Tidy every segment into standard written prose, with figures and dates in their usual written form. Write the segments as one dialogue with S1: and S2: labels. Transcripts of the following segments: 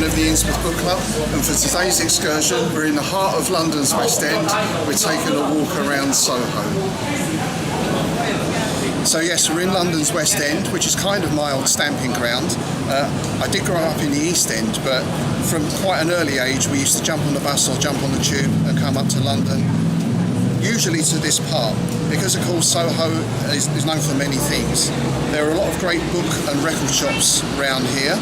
S1: of the Innsmouth Book Club, and for today's excursion we're in the heart of London's West End. We're taking a walk around Soho. So yes, we're in London's West End, which is kind of my old stamping ground. I did grow up in the East End, but from quite an early age we used to jump on the bus or jump on the tube and come up to London, usually to this part, because of course Soho is known for many things. There are a lot of great book and record shops around here.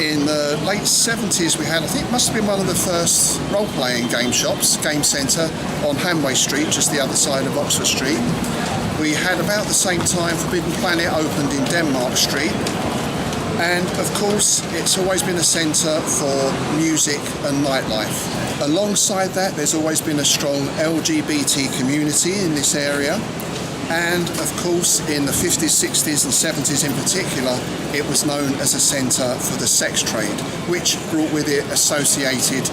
S1: In the late 70s we had, I think it must have been one of the first role-playing game shops, Game Centre, on Hanway Street, just the other side of Oxford Street. We had about the same time Forbidden Planet opened in Denmark Street. And of course it's always been a centre for music and nightlife. Alongside that there's always been a strong LGBT community in this area, and of course in the 50s, 60s and 70s in particular it was known as a centre for the sex trade, which brought with it associated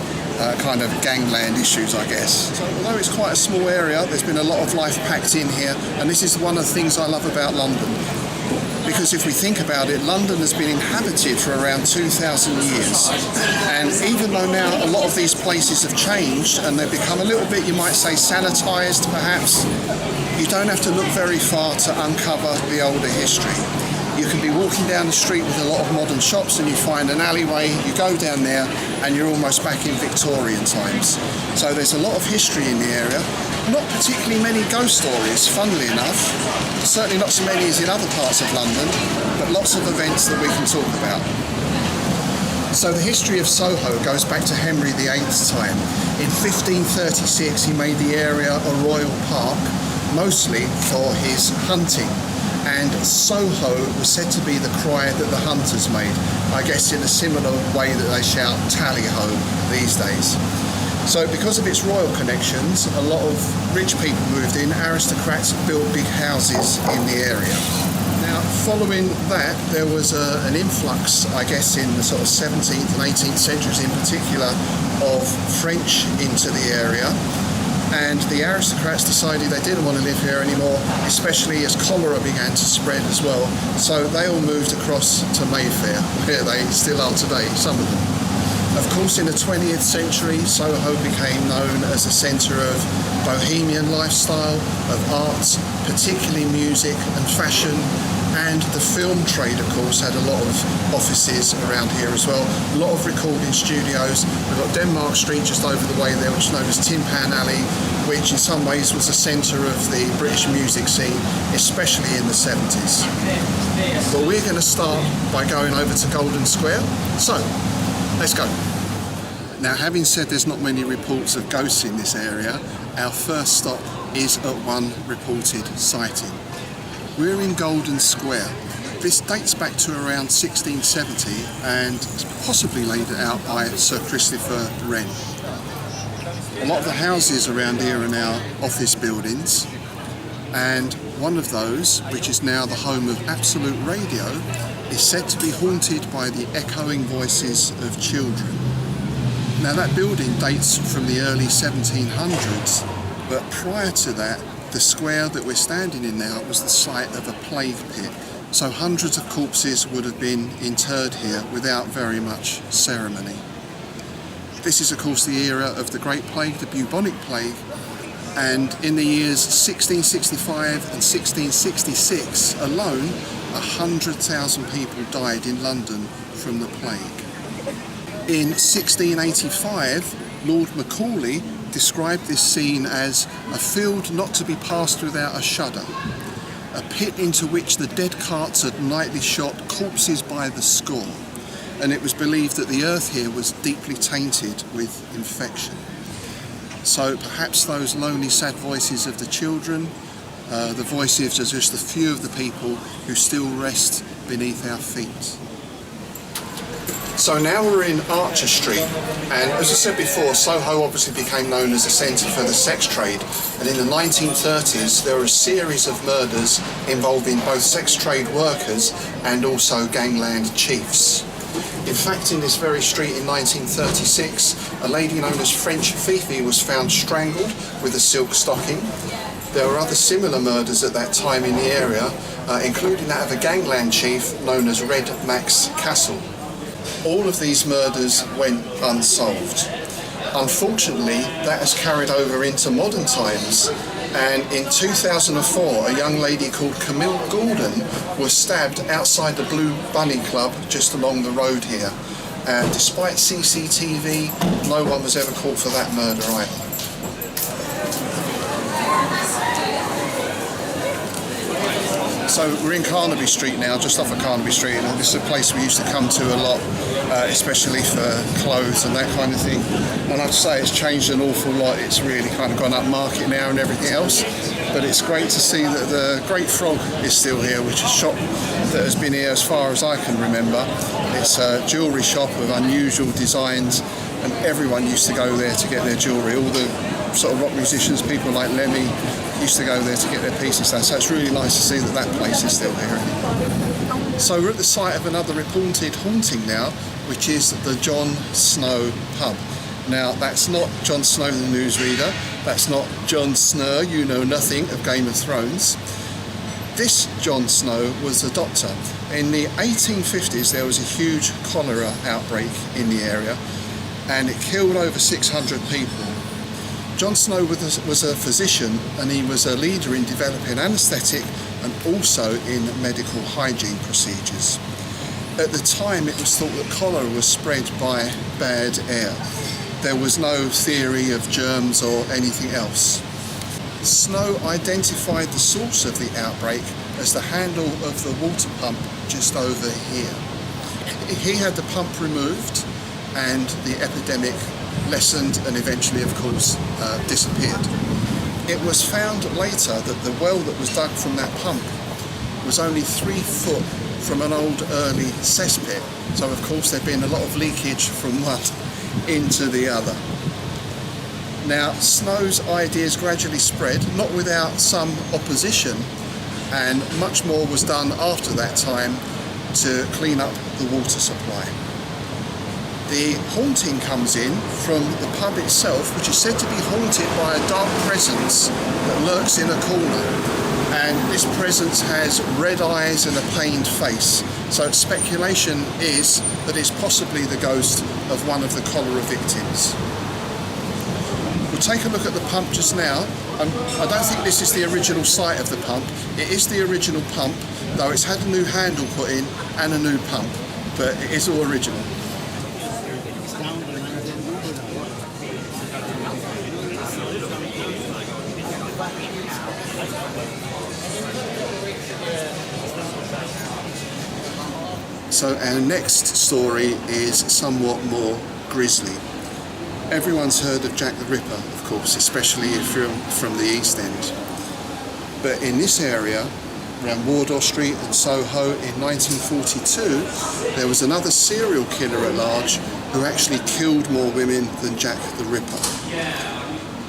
S1: kind of gangland issues, I guess. So although it's quite a small area, there's been a lot of life packed in here, and this is one of the things I love about London. Because if we think about it, London has been inhabited for around 2,000 years. And even though now a lot of these places have changed and they've become a little bit, you might say, sanitised perhaps, you don't have to look very far to uncover the older history. You can be walking down the street with a lot of modern shops and you find an alleyway, you go down there and you're almost back in Victorian times. So there's a lot of history in the area. Not particularly many ghost stories, funnily enough. Certainly not so many as in other parts of London, but lots of events that we can talk about. So the history of Soho goes back to Henry VIII's time. In 1536 he made the area a royal park, mostly for his hunting. And Soho was said to be the cry that the hunters made, I guess in a similar way that they shout tally-ho these days. So because of its royal connections, a lot of rich people moved in, aristocrats built big houses in the area. Now following that there was an influx, I guess in the sort of 17th and 18th centuries in particular, of French into the area. And the aristocrats decided they didn't want to live here anymore, especially as cholera began to spread as well. So they all moved across to Mayfair, where they still are today, some of them. Of course, in the 20th century, Soho became known as a centre of bohemian lifestyle, of arts, particularly music and fashion, and the film trade, of course, had a lot of offices around here as well. A lot of recording studios. We've got Denmark Street just over the way there, which is known as Tin Pan Alley, which in some ways was the centre of the British music scene, especially in the 70s. But we're going to start by going over to Golden Square. So, let's go. Now, having said there's not many reports of ghosts in this area, our first stop is at one reported sighting. We're in Golden Square. This dates back to around 1670 and possibly laid out by Sir Christopher Wren. A lot of the houses around here are now office buildings, and one of those, which is now the home of Absolute Radio, is said to be haunted by the echoing voices of children. Now that building dates from the early 1700s, but prior to that, the square that we're standing in now was the site of a plague pit, so hundreds of corpses would have been interred here without very much ceremony. This is of course the era of the Great Plague, the bubonic plague, and in the years 1665 and 1666 alone, 100,000 people died in London from the plague. In 1685, Lord Macaulay described this scene as a field not to be passed without a shudder, a pit into which the dead carts had nightly shot corpses by the score, and it was believed that the earth here was deeply tainted with infection. So perhaps those lonely, sad voices of the children, the voices of just a few of the people who still rest beneath our feet. So now we're in Archer Street, and as I said before, Soho obviously became known as a centre for the sex trade, and in the 1930s there were a series of murders involving both sex trade workers and also gangland chiefs. In fact, in this very street in 1936, a lady known as French Fifi was found strangled with a silk stocking. There were other similar murders at that time in the area, including that of a gangland chief known as Red Max Castle. all of these murders went unsolved. Unfortunately, that has carried over into modern times, and in 2004 a young lady called Camille Gordon was stabbed outside the Blue Bunny Club just along the road here. And despite CCTV, no one was ever caught for that murder either. So we're in Carnaby Street now, just off of Carnaby Street, and this is a place we used to come to a lot, especially for clothes and that kind of thing. And I'd say it's changed an awful lot. It's really kind of gone up market now and everything else. But it's great to see that the Great Frog is still here, which is a shop that has been here as far as I can remember. It's a jewellery shop with unusual designs, and everyone used to go there to get their jewellery. All the sort of rock musicians, people like Lemmy, used to go there to get their pieces done. So it's really nice to see that that place is still here. So we're at the site of another reported haunting now, which is the Jon Snow Pub. Now, that's not Jon Snow the newsreader, that's not Jon Snow, you know nothing of Game of Thrones. This Jon Snow was a doctor. In the 1850s there was a huge cholera outbreak in the area, and it killed over 600 people. Jon Snow was a physician, and he was a leader in developing anaesthetic and also in medical hygiene procedures. At the time it was thought that cholera was spread by bad air. There was no theory of germs or anything else. Snow identified the source of the outbreak as the handle of the water pump just over here. He had the pump removed and the epidemic lessened and eventually, of course, disappeared. It was found later that the well that was dug from that pump was only 3 foot from an old early cesspit, so of course there'd been a lot of leakage from one into the other. Now, Snow's ideas gradually spread, not without some opposition, and much more was done after that time to clean up the water supply. The haunting comes in from the pub itself, which is said to be haunted by a dark presence that lurks in a corner. And this presence has red eyes and a pained face. So speculation is that it's possibly the ghost of one of the cholera victims. We'll take a look at the pump just now. I don't think this is the original site of the pump. It is the original pump, though it's had a new handle put in and a new pump, but it is all original. So our next story is somewhat more grisly. Everyone's heard of Jack the Ripper, of course, especially if you're from the East End. But in this area, around Waldorf Street and Soho in 1942, there was another serial killer at large who actually killed more women than Jack the Ripper.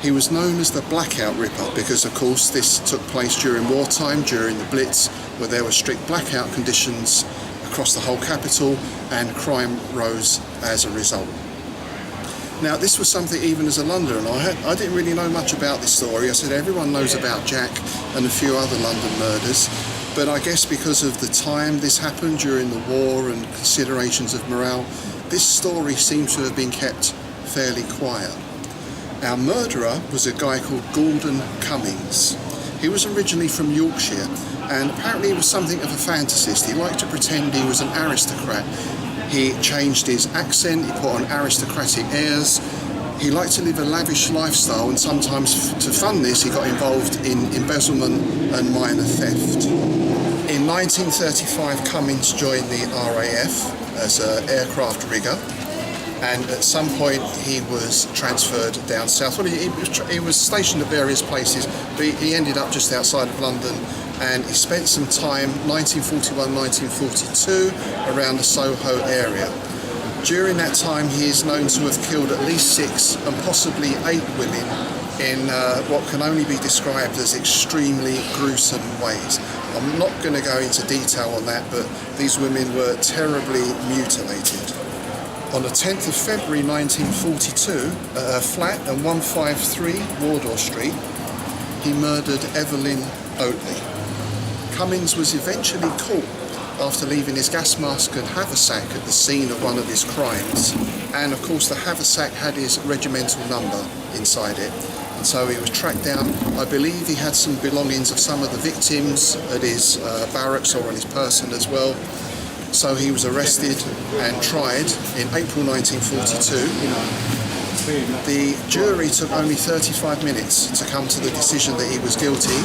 S1: He was known as the Blackout Ripper because, of course, this took place during wartime, during the Blitz, where there were strict blackout conditions across the whole capital, and crime rose as a result. Now, this was something even as a Londoner, I didn't really know much about this story. I said everyone knows about Jack and a few other London murders, but I guess because of the time this happened during the war and considerations of morale, this story seems to have been kept fairly quiet. Our murderer was a guy called Gordon Cummings. He was originally from Yorkshire, and apparently he was something of a fantasist. He liked to pretend he was an aristocrat. He changed his accent, he put on aristocratic airs. He liked to live a lavish lifestyle, and sometimes to fund this he got involved in embezzlement and minor theft. In 1935 Cummings joined the RAF as an aircraft rigger, and at some point he was transferred down south. Well, he was stationed at various places, but he ended up just outside of London, and he spent some time, 1941-1942, around the Soho area. During that time he is known to have killed at least 6 and possibly 8 women in what can only be described as extremely gruesome ways. I'm not going to go into detail on that, but these women were terribly mutilated. On the 10th of February 1942, at a flat at 153 Waldorf Street, he murdered Evelyn Oatley. Cummings was eventually caught, after leaving his gas mask and haversack at the scene of one of his crimes. And of course the haversack had his regimental number inside it. And so he was tracked down. I believe he had some belongings of some of the victims at his barracks or on his person as well. So he was arrested and tried in April 1942. The jury took only 35 minutes to come to the decision that he was guilty,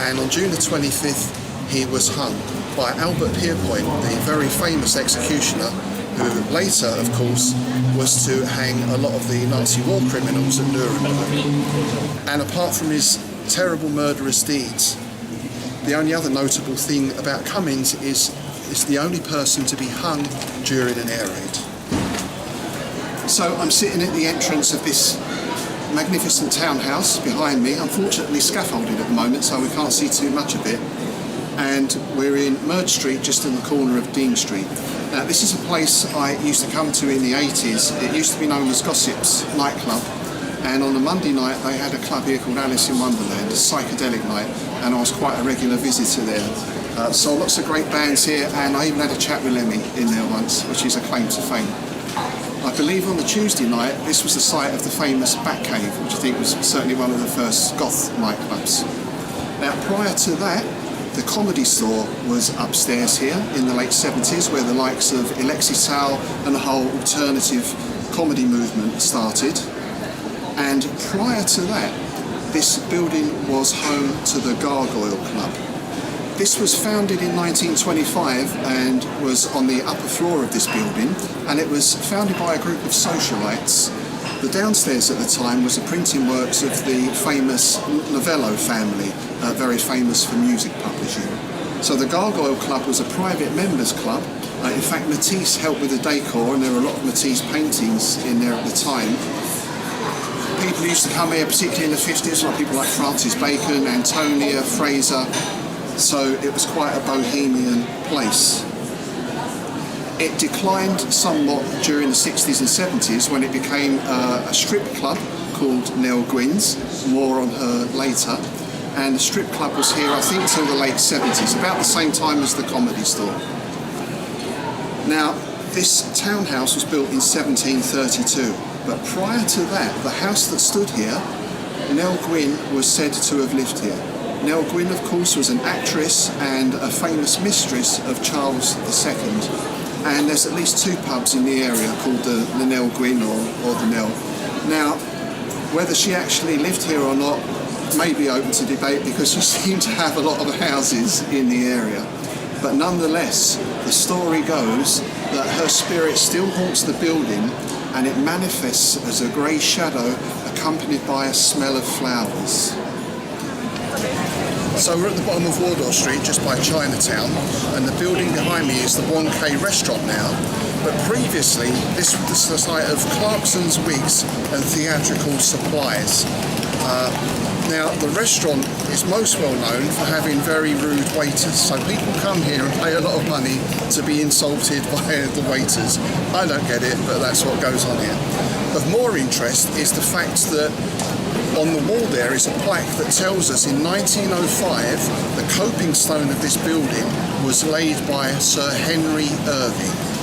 S1: and on June the 25th he was hung by Albert Pierpoint, the very famous executioner, who later, of course, was to hang a lot of the Nazi war criminals at Nuremberg. And apart from his terrible murderous deeds, the only other notable thing about Cummins is the only person to be hung during an air raid. So I'm sitting at the entrance of this magnificent townhouse behind me, unfortunately scaffolded at the moment so we can't see too much of it, and we're in Murd Street, just in the corner of Dean Street. Now this is a place I used to come to in the 80s. It used to be known as Gossip's nightclub, and on a Monday night they had a club here called Alice in Wonderland, a psychedelic night, and I was quite a regular visitor there. Saw lots of great bands here, and I even had a chat with Lemmy in there once, which is a claim to fame. I believe on the Tuesday night this was the site of the famous Batcave, which I think was certainly one of the first goth nightclubs. Now prior to that, the Comedy Store was upstairs here in the late 70s, where the likes of Alexi Sal and the whole alternative comedy movement started. And prior to that, this building was home to the Gargoyle Club. This was founded in 1925 and was on the upper floor of this building, and it was founded by a group of socialites. The downstairs at the time was the printing works of the famous Novello family, very famous for music publishing. So the Gargoyle Club was a private members club. In fact, Matisse helped with the decor, and there were a lot of Matisse paintings in there at the time. People used to come here, particularly in the 50s, like people like Francis Bacon, Antonia, Fraser. So it was quite a bohemian place. It declined somewhat during the 60s and 70s when it became a strip club called Nell Gwyn's, more on her later. And the strip club was here, I think, till the late 70s, about the same time as the Comedy Store. Now, this townhouse was built in 1732, but prior to that, the house that stood here, Nell Gwyn was said to have lived here. Nell Gwyn, of course, was an actress and a famous mistress of Charles II. And there's at least two pubs in the area called the Nell Gwyn or the Nell. Now, whether she actually lived here or not may be open to debate, because she seemed to have a lot of houses in the area. But nonetheless, the story goes that her spirit still haunts the building, and it manifests as a grey shadow accompanied by a smell of flowers. So we're at the bottom of Waldorf Street, just by Chinatown, and the building behind me is the 1K restaurant now. But previously, this was the site of Clarkson's Wigs and Theatrical Supplies. Now, the restaurant is most well known for having very rude waiters, so people come here and pay a lot of money to be insulted by the waiters. I don't get it, but that's what goes on here. Of more interest is the fact that on the wall there is a plaque that tells us in 1905 the coping stone of this building was laid by Sir Henry Irving.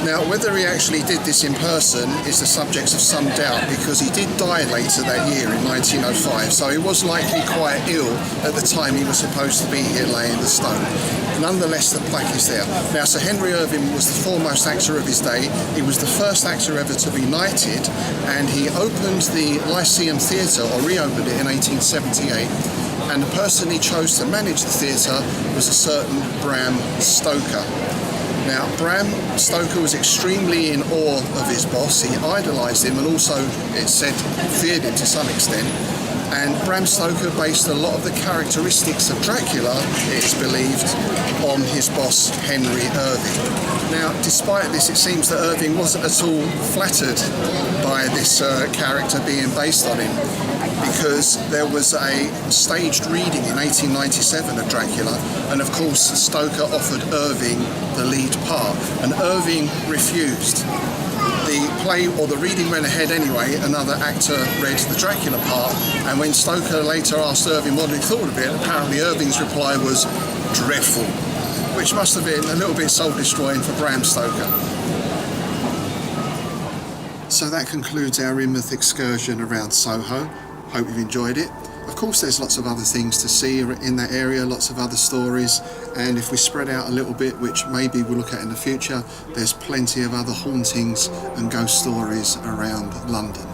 S1: Now, whether he actually did this in person is the subject of some doubt, because he did die later that year in 1905, so he was likely quite ill at the time he was supposed to be here laying the stone. Nonetheless, the plaque is there. Now, Sir Henry Irving was the foremost actor of his day. He was the first actor ever to be knighted, and he opened the Lyceum Theatre, or reopened it in 1878. And the person he chose to manage the theatre was a certain Bram Stoker. Now, Bram Stoker was extremely in awe of his boss. He idolised him and also, it's said, feared him to some extent. And Bram Stoker based a lot of the characteristics of Dracula, it's believed, on his boss, Henry Irving. Now, despite this, it seems that Irving wasn't at all flattered by this character being based on him, because there was a staged reading in 1897 of Dracula, and of course Stoker offered Irving the lead part, and Irving refused. The play, or the reading, went ahead anyway. Another actor read the Dracula part, and when Stoker later asked Irving what he thought of it, apparently Irving's reply was dreadful. which must have been a little bit soul-destroying for Bram Stoker. So that concludes our Innsmouth excursion around Soho. Hope you've enjoyed it. Of course, there's lots of other things to see in that area, lots of other stories, and if we spread out a little bit, which maybe we'll look at in the future, there's plenty of other hauntings and ghost stories around London.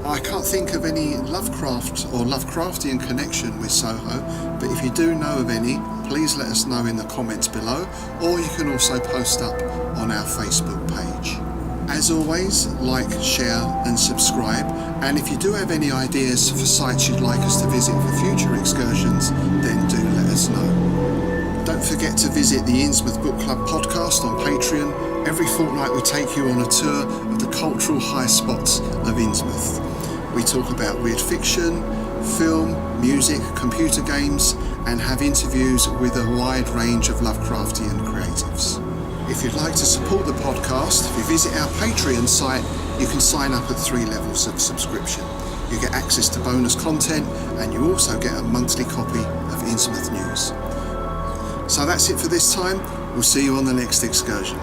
S1: I can't think of any Lovecraft or Lovecraftian connection with Soho, but if you do know of any, please let us know in the comments below, or you can also post up on our Facebook page. As always, like, share and subscribe, and if you do have any ideas for sites you'd like us to visit for future excursions, then do let us know. Don't forget to visit the Innsmouth Book Club podcast on Patreon. Every fortnight we take you on a tour of the cultural high spots of Innsmouth. We talk about weird fiction, film, music, computer games, and have interviews with a wide range of Lovecraftian creatives. If you'd like to support the podcast, if you visit our Patreon site, you can sign up at 3 levels of subscription. You get access to bonus content, and you also get a monthly copy of Innsmouth News. So that's it for this time. We'll see you on the next excursion.